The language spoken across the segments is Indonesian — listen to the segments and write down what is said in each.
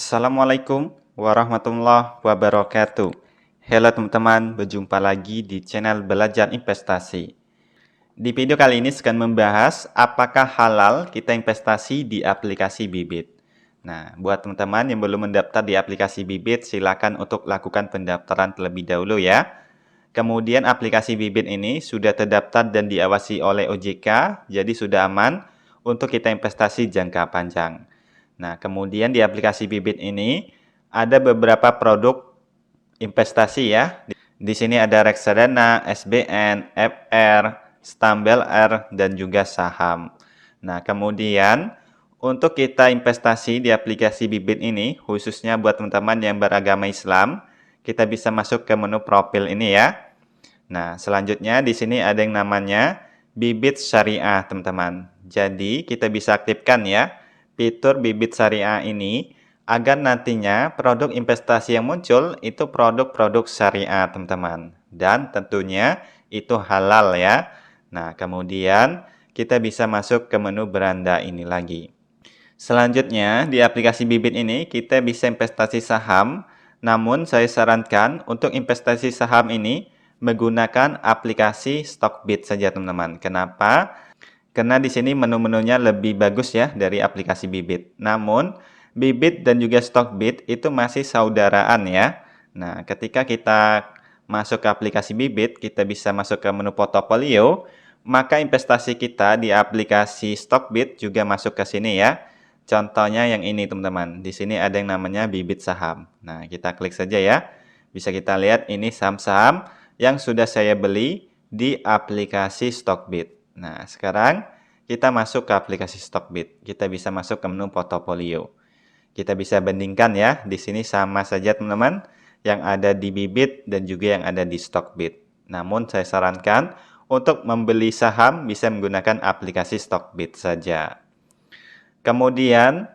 Assalamualaikum warahmatullahi wabarakatuh. Halo teman-teman, berjumpa lagi di channel Belajar Investasi. Di video kali ini saya akan membahas apakah halal kita investasi di aplikasi Bibit. Nah, buat teman-teman yang belum mendaftar di aplikasi Bibit, silakan untuk lakukan pendaftaran terlebih dahulu ya. Kemudian aplikasi Bibit ini sudah terdaftar dan diawasi oleh OJK, jadi sudah aman untuk kita investasi jangka panjang. Nah, kemudian di aplikasi Bibit ini ada beberapa produk investasi ya. Di sini ada reksadana, SBN, FR, Stambel R, dan juga saham. Nah, kemudian untuk kita investasi di aplikasi Bibit ini, khususnya buat teman-teman yang beragama Islam, kita bisa masuk ke menu profil ini ya. Nah, selanjutnya di sini ada yang namanya Bibit Syariah, teman-teman. Jadi, kita bisa aktifkan ya fitur Bibit Syariah ini agar nantinya produk investasi yang muncul itu produk-produk syariah, teman-teman. Dan tentunya itu halal ya. Nah, kemudian kita bisa masuk ke menu beranda ini lagi. Selanjutnya, di aplikasi Bibit ini kita bisa investasi saham. Namun, saya sarankan untuk investasi saham ini menggunakan aplikasi Stockbit saja, teman-teman. Kenapa? Karena di sini menu-menunya lebih bagus ya dari aplikasi Bibit. Namun, Bibit dan juga Stockbit itu masih saudaraan ya. Nah, ketika kita masuk ke aplikasi Bibit, kita bisa masuk ke menu portofolio, maka investasi kita di aplikasi Stockbit juga masuk ke sini ya. Contohnya yang ini teman-teman. Di sini ada yang namanya Bibit Saham. Nah, kita klik saja ya. Bisa kita lihat ini saham-saham yang sudah saya beli di aplikasi Stockbit. Nah, sekarang kita masuk ke aplikasi Stockbit. Kita bisa masuk ke menu portofolio. Kita bisa bandingkan ya. Di sini sama saja teman-teman yang ada di Bibit dan juga yang ada di Stockbit. Namun saya sarankan untuk membeli saham bisa menggunakan aplikasi Stockbit saja. Kemudian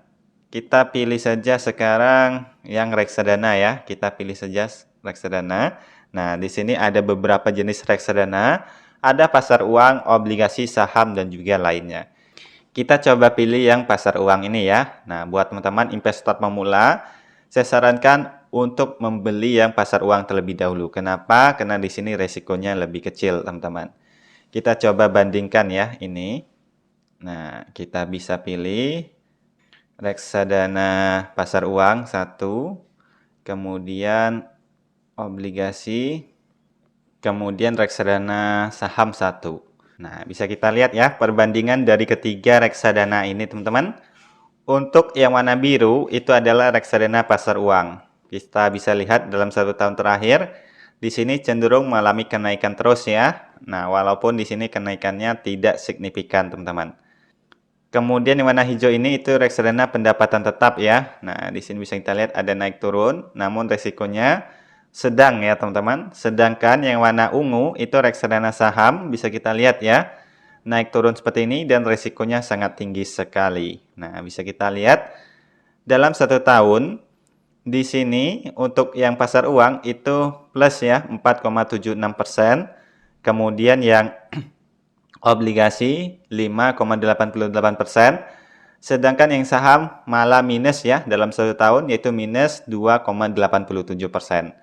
kita pilih saja sekarang yang reksadana ya. Kita pilih saja reksadana. Nah, di sini ada beberapa jenis reksadana. Ada pasar uang, obligasi, saham, dan juga lainnya. Kita coba pilih yang pasar uang ini ya. Nah, buat teman-teman investor pemula, saya sarankan untuk membeli yang pasar uang terlebih dahulu. Kenapa? Karena di sini resikonya lebih kecil, teman-teman. Kita coba bandingkan ya ini. Nah, kita bisa pilih reksadana pasar uang 1, kemudian obligasi, kemudian reksadana saham 1. Nah, bisa kita lihat ya perbandingan dari ketiga reksadana ini, teman-teman. Untuk yang warna biru itu adalah reksadana pasar uang. Kita bisa lihat dalam 1 tahun terakhir, di sini cenderung mengalami kenaikan terus ya. Nah, walaupun di sini kenaikannya tidak signifikan, teman-teman. Kemudian yang warna hijau ini itu reksadana pendapatan tetap ya. Nah, di sini bisa kita lihat ada naik turun, namun resikonya sedang ya teman-teman. Sedangkan yang warna ungu itu reksadana saham, bisa kita lihat ya. Naik turun seperti ini dan resikonya sangat tinggi sekali. Nah, bisa kita lihat dalam 1 tahun di sini untuk yang pasar uang itu plus ya 4,76%. Kemudian yang obligasi 5,88%. Sedangkan yang saham malah minus ya dalam 1 tahun yaitu minus 2,87%.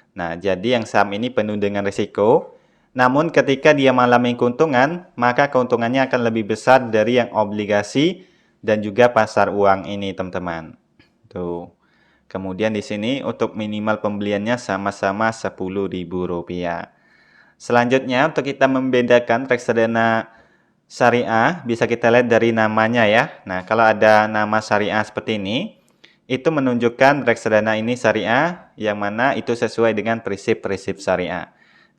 Nah, jadi yang saham ini penuh dengan risiko. Namun ketika dia mengalami keuntungan, maka keuntungannya akan lebih besar dari yang obligasi dan juga pasar uang ini, teman-teman. Tuh. Kemudian di sini untuk minimal pembeliannya sama-sama Rp10.000. Selanjutnya untuk kita membedakan reksadana syariah bisa kita lihat dari namanya ya. Nah, kalau ada nama syariah seperti ini, itu menunjukkan reksadana ini syariah yang mana itu sesuai dengan prinsip-prinsip syariah.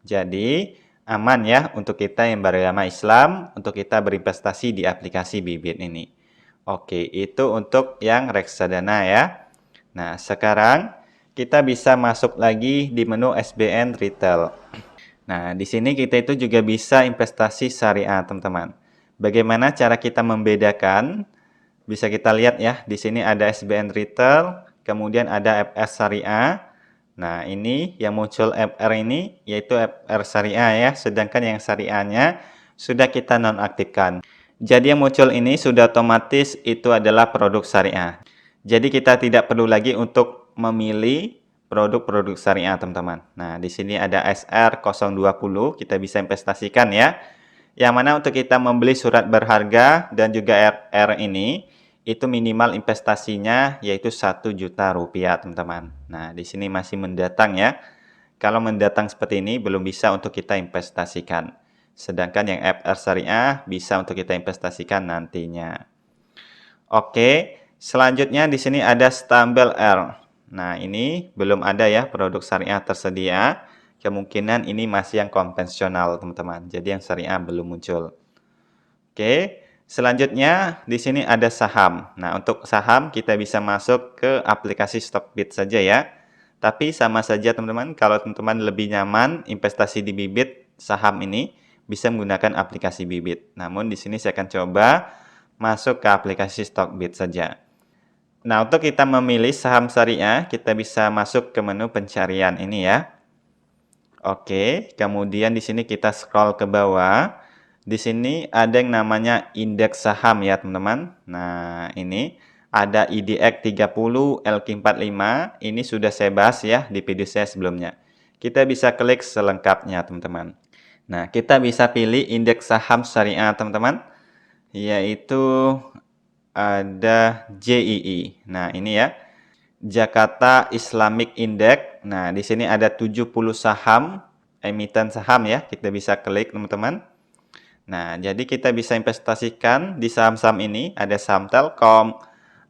Jadi, aman ya untuk kita yang beragama Islam, untuk kita berinvestasi di aplikasi Bibit ini. Oke, itu untuk yang reksadana ya. Nah, sekarang kita bisa masuk lagi di menu SBN Retail. Nah, di sini kita itu juga bisa investasi syariah, teman-teman. Bagaimana cara kita membedakan? Bisa kita lihat ya, di sini ada SBN Retail, kemudian ada FR Syariah. Nah, ini yang muncul FR ini yaitu FR Syariah ya, sedangkan yang syariahnya sudah kita nonaktifkan. Jadi yang muncul ini sudah otomatis itu adalah produk syariah. Jadi kita tidak perlu lagi untuk memilih produk-produk syariah, teman-teman. Nah, di sini ada SR020, kita bisa investasikan ya. Yang mana untuk kita membeli surat berharga dan juga RR ini, itu minimal investasinya yaitu 1 juta rupiah, teman-teman. Nah, di sini masih mendatang ya. Kalau mendatang seperti ini, belum bisa untuk kita investasikan. Sedangkan yang FR syariah bisa untuk kita investasikan nantinya. Oke, selanjutnya di sini ada Stambel R. Nah, ini belum ada ya produk syariah tersedia. Kemungkinan ini masih yang konvensional, teman-teman. Jadi yang syariah belum muncul. Oke, selanjutnya di sini ada saham. Nah, untuk saham kita bisa masuk ke aplikasi Stockbit saja ya. Tapi sama saja teman-teman, kalau teman-teman lebih nyaman investasi di Bibit saham ini, bisa menggunakan aplikasi Bibit. Namun di sini saya akan coba masuk ke aplikasi Stockbit saja. Nah, untuk kita memilih saham syariah, kita bisa masuk ke menu pencarian ini ya. Oke, kemudian di sini kita scroll ke bawah. Di sini ada yang namanya indeks saham ya, teman-teman. Nah, ini ada IDX 30, LQ45. Ini sudah saya bahas ya di video saya sebelumnya. Kita bisa klik selengkapnya, teman-teman. Nah, kita bisa pilih indeks saham syariah, teman-teman, yaitu ada JII. Nah, ini ya. Jakarta Islamic Index. Nah, di sini ada 70 saham, emiten saham ya. Kita bisa klik, teman-teman. Nah, jadi kita bisa investasikan di saham-saham ini. Ada saham Telkom,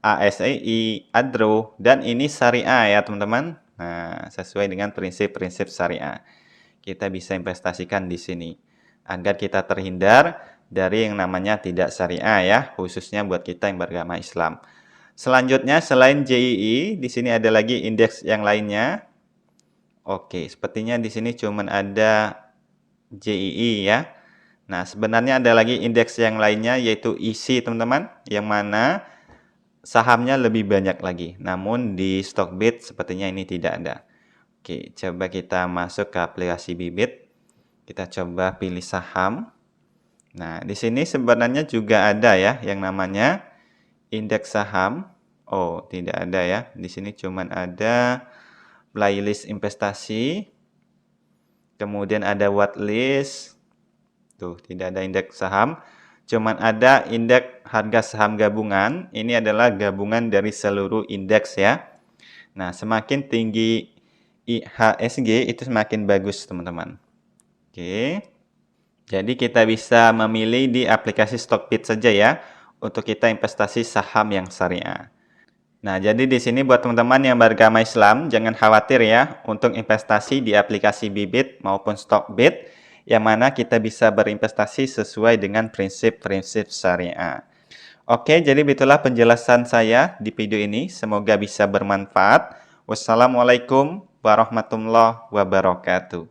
ASEI, Adro, dan ini syariah ya, teman-teman. Nah, sesuai dengan prinsip-prinsip syariah. Kita bisa investasikan di sini agar kita terhindar dari yang namanya tidak syariah ya, khususnya buat kita yang beragama Islam. Selanjutnya selain JII, di sini ada lagi indeks yang lainnya. Oke, sepertinya di sini cuma ada JII ya. Nah, sebenarnya ada lagi indeks yang lainnya yaitu ISI, teman-teman, yang mana sahamnya lebih banyak lagi. Namun di Stockbit sepertinya ini tidak ada. Oke, coba kita masuk ke aplikasi Bibit. Kita coba pilih saham. Nah, di sini sebenarnya juga ada ya yang namanya indeks saham. Oh, tidak ada ya. Di sini cuma ada playlist investasi. Kemudian ada watchlist. Tuh, tidak ada indeks saham. Cuma ada indeks harga saham gabungan. Ini adalah gabungan dari seluruh indeks ya. Nah, semakin tinggi IHSG itu semakin bagus, teman-teman. Oke. Jadi kita bisa memilih di aplikasi Stockbit saja ya untuk kita investasi saham yang syariah. Nah, jadi di sini buat teman-teman yang beragama Islam, jangan khawatir ya untuk investasi di aplikasi Bibit maupun Stockbit, yang mana kita bisa berinvestasi sesuai dengan prinsip-prinsip syariah. Oke, jadi itulah penjelasan saya di video ini. Semoga bisa bermanfaat. Wassalamualaikum warahmatullahi wabarakatuh.